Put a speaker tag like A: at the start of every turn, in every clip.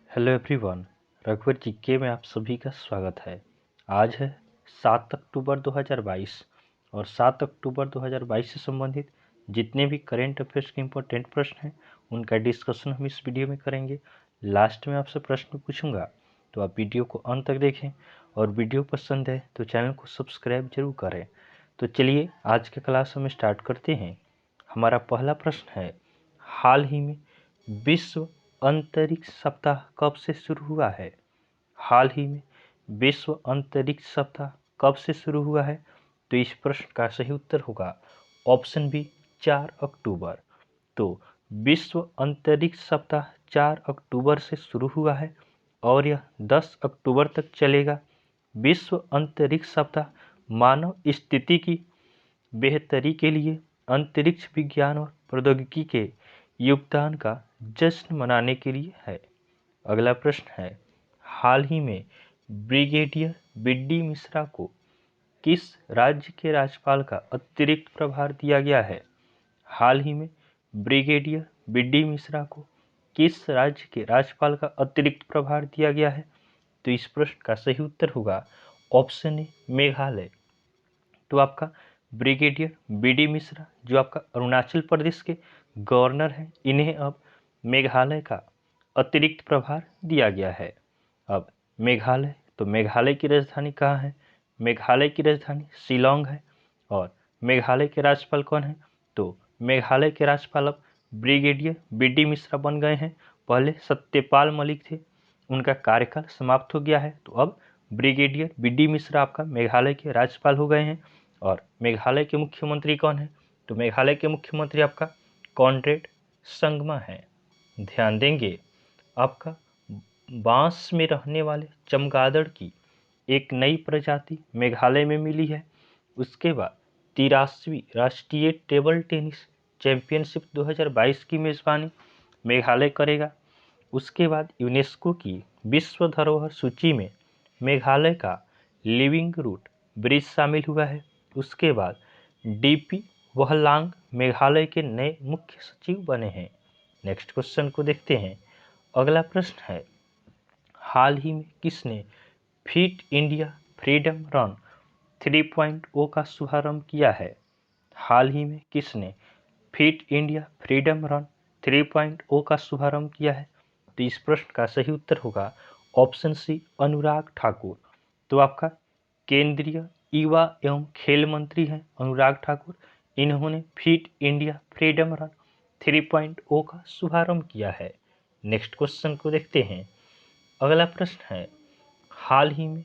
A: Hello everyone, रघुवर GK में आप सभी का स्वागत है। आज है 7 अक्टूबर 2022 और 7 अक्टूबर 2022 से संबंधित जितने भी करेंट अफेयर्स के इम्पोर्टेंट प्रश्न हैं उनका डिस्कशन हम इस वीडियो में करेंगे। लास्ट में आपसे प्रश्न पूछूंगा तो आप वीडियो को अंत तक देखें और वीडियो पसंद है तो चैनल को सब्सक्राइब जरूर करें। तो चलिए आज के क्लास हम स्टार्ट करते हैं। हमारा पहला प्रश्न है, हाल ही में विश्व अंतरिक्ष सप्ताह कब से शुरू हुआ है? हाल ही में विश्व अंतरिक्ष सप्ताह कब से शुरू हुआ है? तो इस प्रश्न का सही उत्तर होगा ऑप्शन बी 4 अक्टूबर। तो विश्व अंतरिक्ष सप्ताह 4 अक्टूबर से शुरू हुआ है और यह 10 अक्टूबर तक चलेगा। विश्व अंतरिक्ष सप्ताह मानव स्थिति की बेहतरी के लिए अंतरिक्ष विज्ञान और प्रौद्योगिकी के योगदान का जश्न मनाने के लिए है। अगला प्रश्न है, हाल ही में ब्रिगेडियर बी.डी. मिश्रा को किस राज्य के राज्यपाल का अतिरिक्त प्रभार दिया गया है? हाल ही में ब्रिगेडियर बी.डी. मिश्रा को किस राज्य के राज्यपाल का अतिरिक्त प्रभार दिया गया है? तो इस प्रश्न का सही उत्तर होगा ऑप्शन ए मेघालय। तो आपका ब्रिगेडियर बी.डी. मिश्रा जो आपका अरुणाचल प्रदेश के गवर्नर हैं, इन्हें अब मेघालय का अतिरिक्त प्रभार दिया गया है। अब मेघालय, तो मेघालय की राजधानी कहाँ है? मेघालय की राजधानी शिलोंग है। और मेघालय के राज्यपाल कौन है? तो मेघालय के राज्यपाल अब ब्रिगेडियर बी.डी. मिश्रा बन गए हैं। पहले सत्यपाल मलिक थे, उनका कार्यकाल समाप्त हो गया है, तो अब ब्रिगेडियर बी.डी. मिश्रा आपका मेघालय के राज्यपाल हो गए हैं। और मेघालय के मुख्यमंत्री कौन है? तो मेघालय के मुख्यमंत्री आपका कॉनरेड संगमा है। ध्यान देंगे, आपका बांस में रहने वाले चमगादड़ की एक नई प्रजाति मेघालय में मिली है। उसके बाद 83वीं राष्ट्रीय टेबल टेनिस चैंपियनशिप 2022 की मेजबानी मेघालय करेगा। उसके बाद यूनेस्को की विश्व धरोहर सूची में मेघालय का लिविंग रूट ब्रिज शामिल हुआ है। उसके बाद डीपी वहलांग मेघालय के नए मुख्य सचिव बने हैं। नेक्स्ट क्वेश्चन को देखते हैं। अगला प्रश्न है, हाल ही में किसने फिट इंडिया फ्रीडम रन 3.0 का शुभारंभ किया है? हाल ही में किसने फिट इंडिया फ्रीडम रन 3.0 का शुभारंभ किया है? तो इस प्रश्न का सही उत्तर होगा ऑप्शन सी अनुराग ठाकुर। तो आपका केंद्रीय युवा एवं खेल मंत्री हैं अनुराग ठाकुर। इन्होंने फिट इंडिया फ्रीडम रन 3.0 का शुभारंभ किया है। नेक्स्ट क्वेश्चन को देखते हैं। अगला प्रश्न है, हाल ही में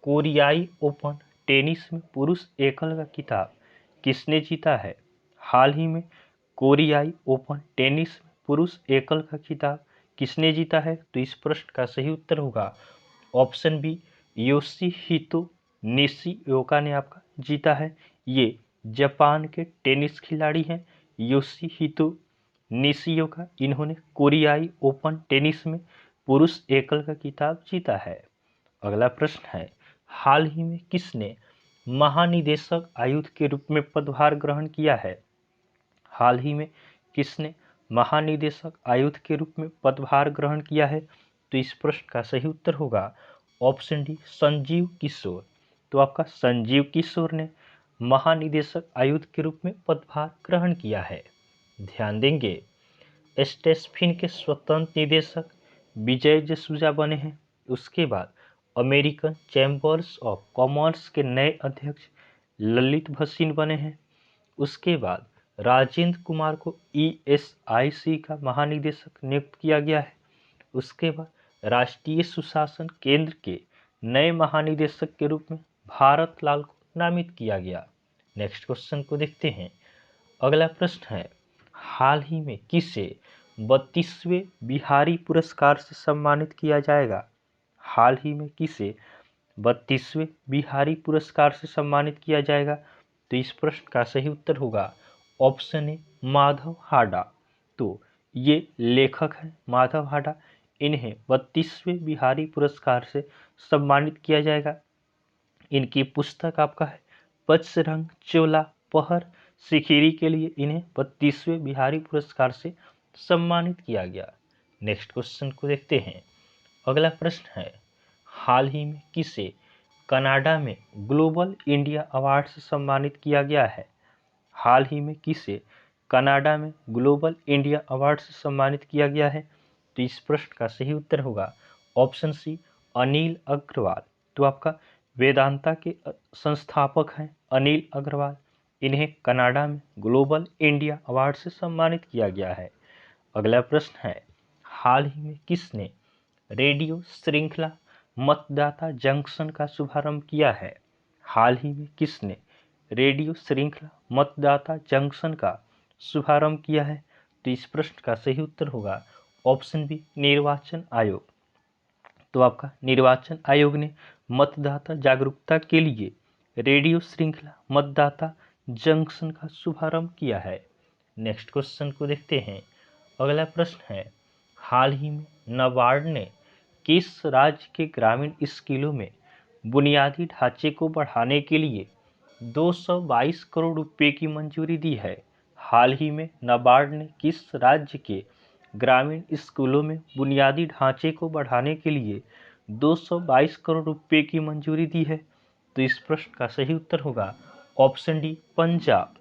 A: कोरियाई ओपन टेनिस में पुरुष एकल का खिताब किसने जीता है? हाल ही में कोरियाई ओपन टेनिस में पुरुष एकल का खिताब किसने जीता है? तो इस प्रश्न का सही उत्तर होगा ऑप्शन बी योशिहितो निशिओका ने आपका जीता है। ये जापान के टेनिस खिलाड़ी हैं योशिहितो निशिओका। इन्होंने कोरियाई ओपन टेनिस में पुरुष एकल का खिताब जीता है। अगला प्रश्न है, हाल ही में किसने महानिदेशक आयुध के रूप में पदभार ग्रहण किया है? हाल ही में किसने महानिदेशक आयुध के रूप में पदभार ग्रहण किया है? तो इस प्रश्न का सही उत्तर होगा ऑप्शन डी संजीव किशोर। तो आपका संजीव किशोर ने महानिदेशक आयुध के रूप में पदभार ग्रहण किया है। ध्यान देंगे, स्टेसफिन के स्वतंत्र निदेशक विजय जसूजा बने हैं। उसके बाद अमेरिकन चैम्बर्स ऑफ कॉमर्स के नए अध्यक्ष ललित भसीन बने हैं। उसके बाद राजेंद्र कुमार को ESIC का महानिदेशक नियुक्त किया गया है। उसके बाद राष्ट्रीय सुशासन केंद्र के नए महानिदेशक के रूप में भारत लाल को नामित किया गया। नेक्स्ट क्वेश्चन को देखते हैं। अगला प्रश्न है, हाल ही में किसे 32वें बिहारी पुरस्कार से सम्मानित किया जाएगा? हाल ही में किसे 32वें बिहारी पुरस्कार से सम्मानित किया जाएगा? तो इस प्रश्न का सही उत्तर होगा ऑप्शन ए माधव हाडा। तो ये लेखक हैं माधव हाडा, इन्हें 32वें बिहारी पुरस्कार से सम्मानित किया जाएगा। इनकी पुस्तक आपका है बजरंग चोला पहर सिखिरी के लिए इन्हें 32वें बिहारी पुरस्कार से सम्मानित किया गया। नेक्स्ट क्वेश्चन को देखते हैं। अगला प्रश्न है, हाल ही में किसे कनाडा में ग्लोबल इंडिया अवार्ड से सम्मानित किया गया है? हाल ही में किसे कनाडा में ग्लोबल इंडिया अवार्ड से सम्मानित किया गया है? तो इस प्रश्न का सही उत्तर होगा ऑप्शन सी, अनिल अग्रवाल। तो आपका वेदांता के संस्थापक हैं अनिल अग्रवाल। इन्हें कनाडा में ग्लोबल इंडिया अवार्ड से सम्मानित किया गया है। अगला प्रश्न है, हाल ही में किसने रेडियो श्रृंखला मतदाता जंक्शन का शुभारंभ किया है? हाल ही में किसने रेडियो श्रृंखला मतदाता जंक्शन का शुभारंभ किया है? तो इस प्रश्न का सही उत्तर होगा ऑप्शन बी, निर्वाचन आयोग। तो आपका निर्वाचन आयोग ने मतदाता जागरूकता के लिए रेडियो श्रृंखला मतदाता जंक्शन का शुभारंभ किया है। नेक्स्ट क्वेश्चन को देखते हैं। अगला प्रश्न है, हाल ही में नाबार्ड ने किस राज्य के ग्रामीण स्कूलों में बुनियादी ढांचे को बढ़ाने के लिए 222 करोड़ रुपए की मंजूरी दी है? हाल ही में नाबार्ड ने किस राज्य के ग्रामीण स्कूलों में बुनियादी ढांचे को बढ़ाने के लिए 222 करोड़ रुपए की मंजूरी दी है? तो इस प्रश्न का सही उत्तर होगा ऑप्शन डी, पंजाब।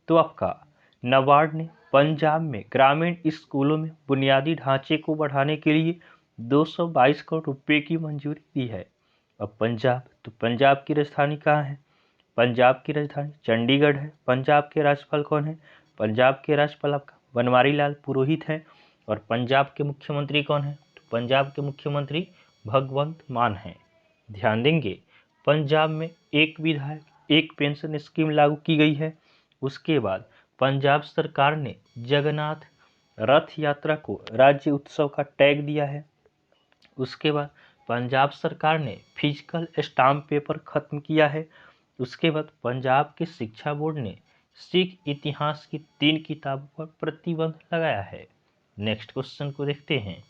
A: तो आपका नाबार्ड ने पंजाब में ग्रामीण स्कूलों में बुनियादी ढांचे को बढ़ाने के लिए 222 करोड़ रुपए की मंजूरी दी है। अब पंजाब, तो पंजाब की राजधानी कहाँ है? पंजाब की राजधानी चंडीगढ़ है। पंजाब के राज्यपाल कौन है? पंजाब के राज्यपाल आपका बनवारी लाल पुरोहित हैं। और पंजाब के मुख्यमंत्री कौन है? तो पंजाब के मुख्यमंत्री भगवंत मान हैं। ध्यान देंगे, पंजाब में एक विधायक एक पेंशन स्कीम लागू की गई है। उसके बाद पंजाब सरकार ने जगन्नाथ रथ यात्रा को राज्य उत्सव का टैग दिया है। उसके बाद पंजाब सरकार ने फिजिकल स्टाम्प पेपर खत्म किया है। उसके बाद पंजाब के शिक्षा बोर्ड ने सिख इतिहास की 3 किताबों पर प्रतिबंध लगाया है। नेक्स्ट क्वेश्चन को देखते हैं।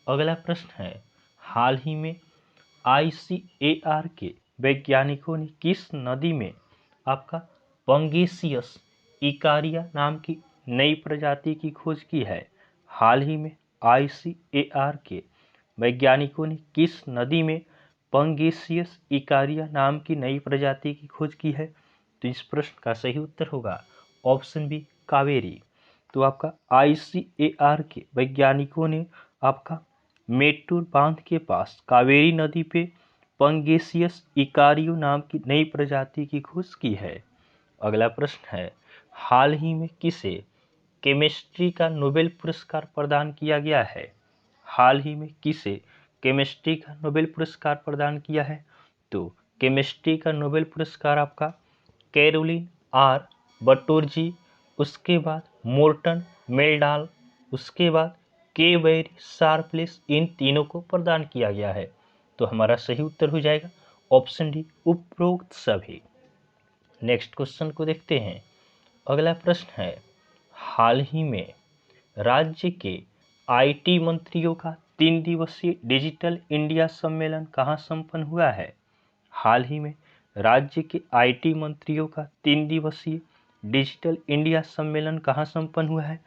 A: अगला प्रश्न है, हाल ही में ICAR के वैज्ञानिकों ने किस नदी में आपका पंगेसियस इकारिया नाम की नई प्रजाति की खोज की है? हाल ही में ICAR के वैज्ञानिकों ने किस नदी में पंगेसियस इकारिया नाम की नई प्रजाति की खोज की है? तो इस प्रश्न का सही उत्तर होगा ऑप्शन बी, कावेरी। तो आपका ICAR के वैज्ञानिकों ने आपका मेट्टूर बांध के पास कावेरी नदी पे पंगेसियस इकारियो नाम की नई प्रजाति की खोज की है। अगला प्रश्न है, हाल ही में किसे केमिस्ट्री का नोबेल पुरस्कार प्रदान किया गया है? हाल ही में किसे केमिस्ट्री का नोबेल पुरस्कार प्रदान किया है? तो केमिस्ट्री का नोबेल पुरस्कार आपका कैरोलिन आर बटोरजी, उसके बाद मोर्टन मेल्डाल, उसके बाद के वेरी शार्पलेस, इन तीनों को प्रदान किया गया है। तो हमारा सही उत्तर हो जाएगा ऑप्शन डी, उपरोक्त सभी। नेक्स्ट क्वेश्चन को देखते हैं। अगला प्रश्न है, हाल ही में राज्य के IT मंत्रियों का 3 दिवसीय डिजिटल इंडिया सम्मेलन कहाँ संपन्न हुआ है? हाल ही में राज्य के IT मंत्रियों का 3 दिवसीय डिजिटल इंडिया सम्मेलन कहाँ संपन्न हुआ है?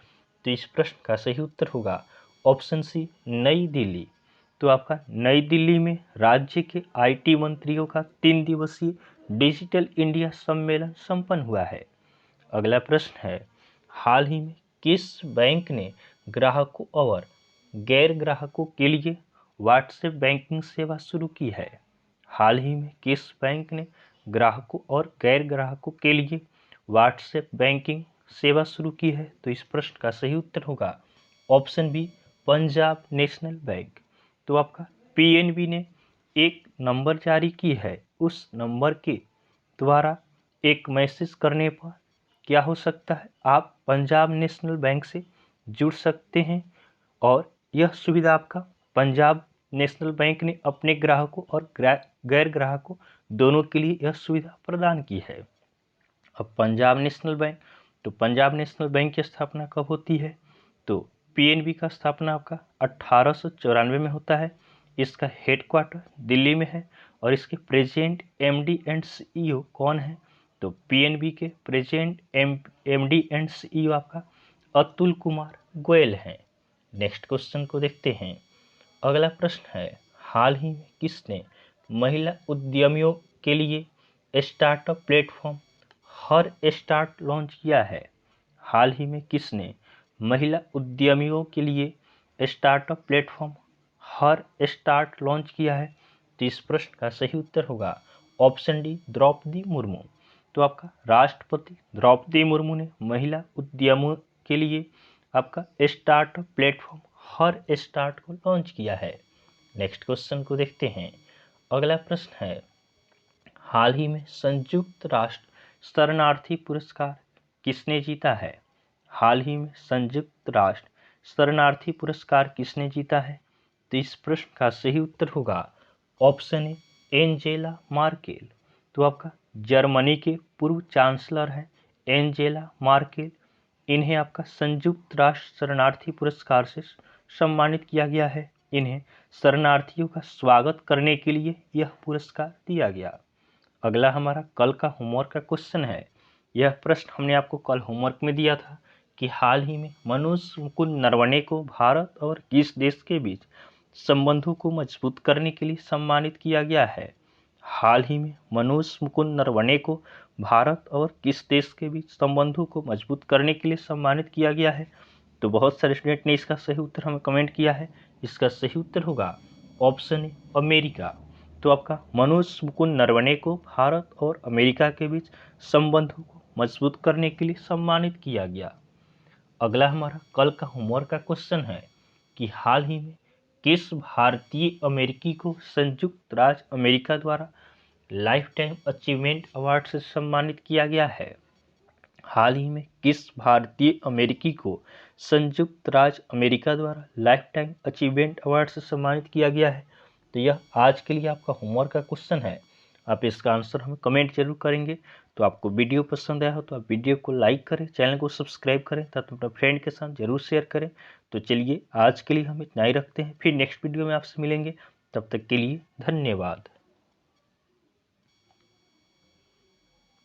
A: तो इस प्रश्न का सही उत्तर होगा ऑप्शन सी, नई दिल्ली। तो आपका नई दिल्ली में राज्य के IT मंत्रियों का 3 दिवसीय डिजिटल इंडिया सम्मेलन संपन्न हुआ है। अगला प्रश्न है, हाल ही में किस बैंक ने ग्राहकों और गैर ग्राहकों के लिए व्हाट्सएप बैंकिंग सेवा शुरू की है? हाल ही में किस बैंक ने ग्राहकों और गैर ग्राहकों के लिए व्हाट्सएप बैंकिंग सेवा शुरू की है? तो इस प्रश्न का सही उत्तर होगा option B, Punjab National Bank. तो आपका PNB ने एक नंबर जारी की है। उस नंबर के द्वारा एक मैसेज करने पर क्या हो सकता है, आप पंजाब नेशनल बैंक से जुड़ सकते हैं। और यह सुविधा आपका पंजाब नेशनल बैंक ने अपने ग्राहकों और गैर ग्राहकों दोनों के लिए यह सुविधा प्रदान की है। अब पंजाब नेशनल बैंक, तो पंजाब नेशनल बैंक की स्थापना कब होती है? तो PNB का स्थापना आपका 1894 में होता है। इसका हेडक्वार्टर दिल्ली में है और इसके प्रेजेंट MD एंड CEO कौन है? तो PNB के प्रेजेंट MD एंड CEO आपका अतुल कुमार गोयल हैं। नेक्स्ट क्वेश्चन को देखते हैं। अगला प्रश्न है, हाल ही में किसने महिला उद्यमियों के लिए स्टार्टअप प्लेटफॉर्म हर स्टार्ट लॉन्च किया है? हाल ही में किसने महिला उद्यमियों के लिए स्टार्टअप प्लेटफॉर्म हर स्टार्ट लॉन्च किया है? तो इस प्रश्न का सही उत्तर होगा ऑप्शन डी, द्रौपदी मुर्मू। तो आपका राष्ट्रपति द्रौपदी मुर्मू ने महिला उद्यमियों के लिए आपका स्टार्टअप प्लेटफॉर्म हर स्टार्ट को लॉन्च किया है। नेक्स्ट क्वेश्चन को देखते हैं। अगला प्रश्न है, हाल ही में संयुक्त राष्ट्र शरणार्थी पुरस्कार किसने जीता है? हाल ही में संयुक्त राष्ट्र शरणार्थी पुरस्कार किसने जीता है? तो इस प्रश्न का सही उत्तर होगा ऑप्शन ए, एंजेला मार्केल। तो आपका जर्मनी के पूर्व चांसलर है एंजेला मार्केल। इन्हें आपका संयुक्त राष्ट्र शरणार्थी पुरस्कार से सम्मानित किया गया है। इन्हें शरणार्थियों का स्वागत करने के लिए यह पुरस्कार दिया गया। अगला हमारा कल का होमवर्क का क्वेश्चन है। यह प्रश्न हमने आपको कल होमवर्क में दिया था कि हाल ही में मनोज मुकुंद नरवणे को भारत और किस देश के बीच संबंधों को मजबूत करने के लिए सम्मानित किया गया है? हाल ही में मनोज मुकुंद नरवणे को भारत और किस देश के बीच संबंधों को मजबूत करने के लिए सम्मानित किया गया है? तो बहुत सारे स्टूडेंट ने इसका सही उत्तर हमें कमेंट किया है। इसका सही उत्तर होगा ऑप्शन ए, अमेरिका। तो आपका मनोज मुकुंद नरवणे को भारत और अमेरिका के बीच संबंधों को मजबूत करने के लिए सम्मानित किया गया। अगला हमारा कल का होमवर्क का क्वेश्चन है कि हाल ही में किस भारतीय अमेरिकी को संयुक्त राज्य अमेरिका द्वारा लाइफ टाइम अचीवमेंट अवार्ड से सम्मानित किया गया है? हाल ही में किस भारतीय अमेरिकी को संयुक्त राज्य अमेरिका द्वारा लाइफ टाइम अचीवमेंट अवार्ड से सम्मानित किया गया है? तो यह आज के लिए आपका होमवर्क का क्वेश्चन है। आप इसका आंसर हमें कमेंट जरूर करेंगे। तो आपको वीडियो पसंद आया हो तो आप वीडियो को लाइक करें, चैनल को सब्सक्राइब करें तथा अपने फ्रेंड के साथ जरूर शेयर करें। तो चलिए आज के लिए हम इतना ही रखते हैं, फिर नेक्स्ट वीडियो में आपसे मिलेंगे। तब तक के लिए धन्यवाद।